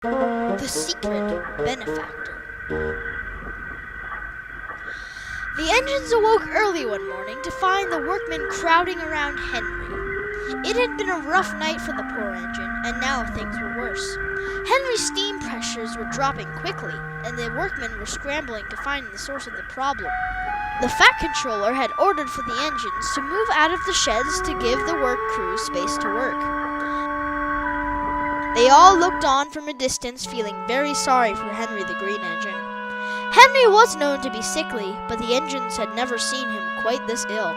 The Secret Benefactor. The engines awoke early one morning to find the workmen crowding around Henry. It had been a rough night for the poor engine, and now things were worse. Henry's steam pressures were dropping quickly, and the workmen were scrambling to find the source of the problem. The Fat Controller had ordered for the engines to move out of the sheds to give the work crew space to work. They all looked on from a distance, feeling very sorry for Henry the Green Engine. Henry was known to be sickly, but the engines had never seen him quite this ill.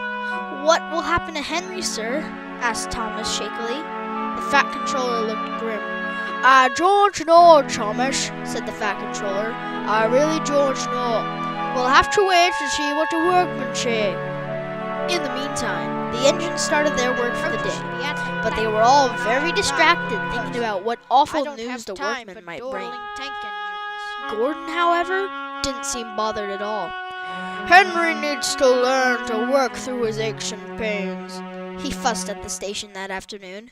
"What will happen to Henry, sir?" asked Thomas shakily. The Fat Controller looked grim. "I don't know, Thomas," said the Fat Controller. "I really don't know. We'll have to wait to see what the workmen say." In the meantime, the engines started their work for the day, but they were all very distracted thinking about what awful news the workmen might bring. Gordon, however, didn't seem bothered at all. "Henry needs to learn to work through his aches and pains," he fussed at the station that afternoon.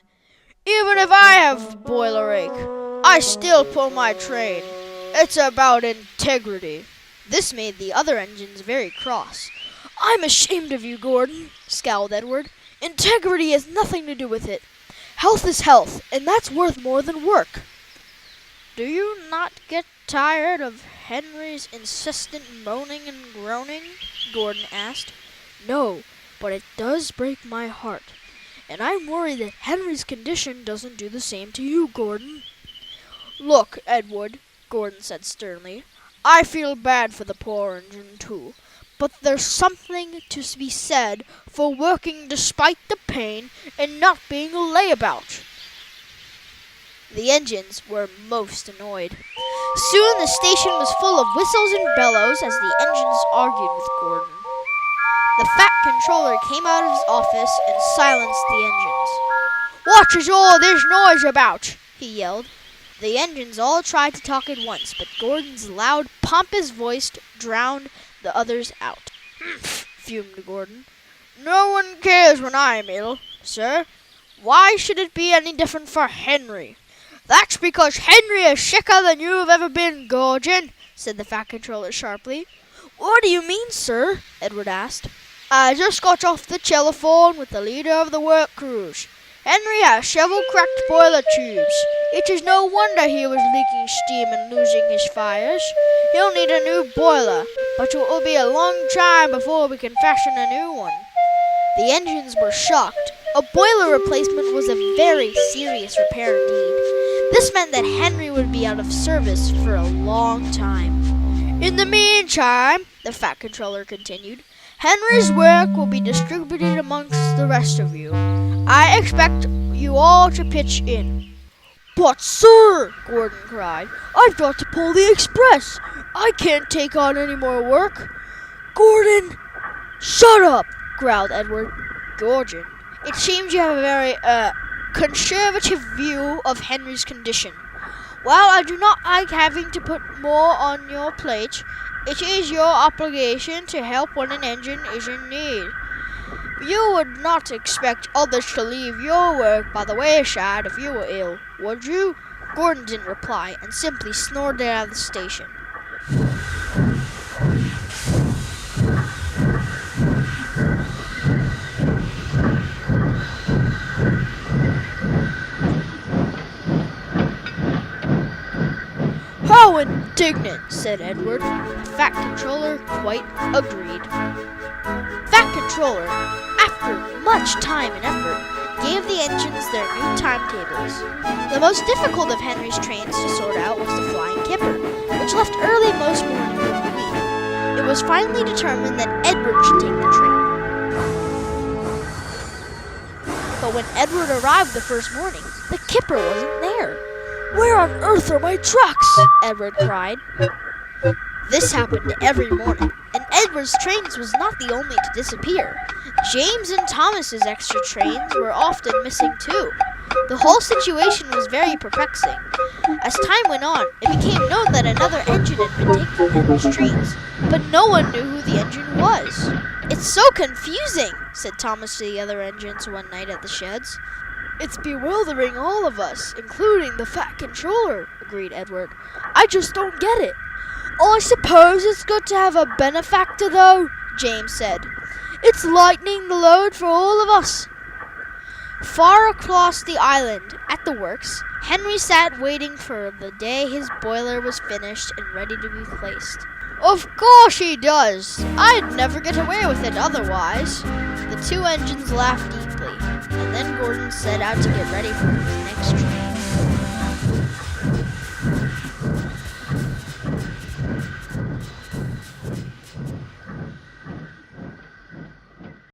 "Even if I have boiler ache, I still pull my train. It's about integrity." This made the other engines very cross. "I'm ashamed of you, Gordon," scowled Edward. "Integrity has nothing to do with it. Health is health, and that's worth more than work." "Do you not get tired of Henry's insistent moaning and groaning?" Gordon asked. "No, but it does break my heart. And I'm worried that Henry's condition doesn't do the same to you, Gordon." "Look, Edward," Gordon said sternly, "I feel bad for the poor engine too, but there's something to be said for working despite the pain and not being a layabout." The engines were most annoyed. Soon the station was full of whistles and bellows as the engines argued with Gordon. The Fat Controller came out of his office and silenced the engines. "What is all this noise about?" he yelled. The engines all tried to talk at once, but Gordon's loud, pompous voice drowned the others out. Fumed Gordon. "No one cares when I'm ill, sir. Why should it be any different for Henry?" "That's because Henry is sicker than you've ever been, Gordon," said the Fat Controller sharply. "What do you mean, sir?" Edward asked. "I just got off the telephone with the leader of the work crews. Henry has several cracked boiler tubes. It is no wonder he was leaking steam and losing his fires. He'll need a new boiler, but it will be a long time before we can fashion a new one." The engines were shocked. A boiler replacement was a very serious repair indeed. This meant that Henry would be out of service for a long time. "In the meantime," the Fat Controller continued, "Henry's work will be distributed amongst the rest of you. I expect you all to pitch in." "But sir," Gordon cried, "I've got to pull the express. I can't take on any more work." "Gordon!" "Shut up," growled Edward. "Gordon, it seems you have a very, conservative view of Henry's condition. While I do not like having to put more on your plate, it is your obligation to help when an engine is in need. You would not expect others to leave your work by the wayside if you were ill, would you?" Gordon didn't reply and simply snorted out of the station. "How indignant," said Edward. The Fat Controller quite agreed. Fat Controller, after much time and effort, gave the engines their new timetables. The most difficult of Henry's trains to sort out was the Flying Kipper, which left early most mornings of the week. It was finally determined that Edward should take the train. But when Edward arrived the first morning, the Kipper wasn't there. "Where on earth are my trucks?" Edward cried. This happened every morning, and Edward's trains was not the only to disappear. James and Thomas's extra trains were often missing too. The whole situation was very perplexing. As time went on, it became known that another engine had been taken from Henry's trains, but no one knew who the engine was. "It's so confusing," said Thomas to the other engines one night at the sheds. "It's bewildering all of us, including the Fat Controller," agreed Edward. "I just don't get it." "I suppose it's good to have a benefactor, though," James said. "It's lightening the load for all of us." Far across the island, at the works, Henry sat waiting for the day his boiler was finished and ready to be placed. "Of course he does. I'd never get away with it otherwise." The two engines laughed deeply, and then Gordon set out to get ready for his next trip.